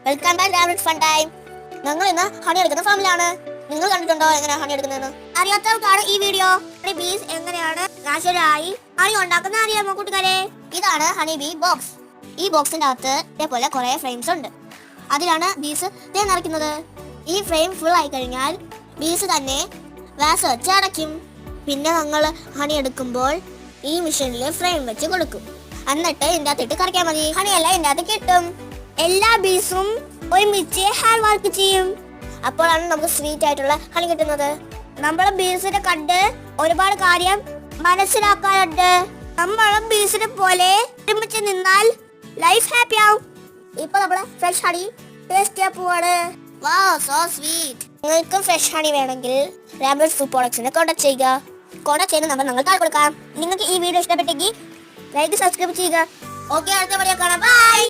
Welcome back rabbit fun time. ഞങ്ങൾ ഇന്ന് honey എടുക്കുന്ന ഫാമിലാണ്. നിങ്ങൾ കണ്ടിട്ടുണ്ടോ എങ്ങനെ ഹണി എടുക്കുന്നതെന്ന്? അറിയാത്തവർക്കാണ് ഈ വീഡിയോ. ഹണി ബീസ് എങ്ങനെയാണ് നാച്ചുറലായി ഹണി ഉണ്ടാക്കുന്ന അറിയാമോ കൂട്ടുകാരെ? ഇതാണ് ഹണി ബീ ബോക്സ്. ഈ ബോക്സിന്റെ അകത്ത് ഇതേപോലെ കുറെ ഫ്രെയിംസ് ഉണ്ട്. അതിലാണ് ബീസ് തേൻ നിറയ്ക്കുന്നത്. ഈ ഫ്രെയിം ഫുൾ ആയി കഴിഞ്ഞാൽ ബീസ് തന്നെ വാസ് വെച്ച് അടയ്ക്കും. പിന്നെ ഞങ്ങൾ ഹണി എടുക്കുമ്പോൾ ഈ മെഷീനിൽ ഫ്രെയിം വെച്ച് കൊടുക്കും. എന്നിട്ട് ഇതിൻ്റെ അകത്തിട്ട് കറക്കിയാൽ മതി. ഹണിയെല്ലാം ഇതിൻ്റെ അകത്ത് കിട്ടും. എല്ലാ ബീസും ഒരുമിച്ച് ഹാൻഡ് വർക്ക് ചെയ്യും. അപ്പോഴാണ് നമുക്ക് സ്വീറ്റ് ആയിട്ടുള്ള ഹണി കിട്ടുന്നത്. നമ്മളെ ബീസിനെ കണ്ട് ഒരുപാട് കാര്യം മനസ്സിലാക്കാറുണ്ട്. നമ്മളും ബീസിനെ പോലെ ഒരുമിച്ച് നിന്നാൽ ലൈഫ് ഹാപ്പി ആവും. ഇപ്പൊ നമ്മള് ഫ്രഷ് ഹണി ടേസ്റ്റ് ചെയ്യാൻ പോവാണ്. വാവ്, സോ സ്വീറ്റ്. നിങ്ങൾക്കും ഫ്രഷ് ഹണി വേണമെങ്കിൽ റാബിറ്റ് ഫുഡ് പ്രോഡക്ട്സിനെ കോൺടാക്ട് ചെയ്യുക. കോൺടാക്ട് ചെയ്യുന്ന നമ്പർ ഞങ്ങൾ താഴെ കൊടുക്കാം. നിങ്ങൾക്ക് ഈ വീഡിയോ ഇഷ്ടപ്പെട്ടെങ്കിൽ ലൈക്ക് സബ്സ്ക്രൈബ് ചെയ്യുക. ഓക്കെ, അടുത്ത വീഡിയോ കാണാം. ബൈ.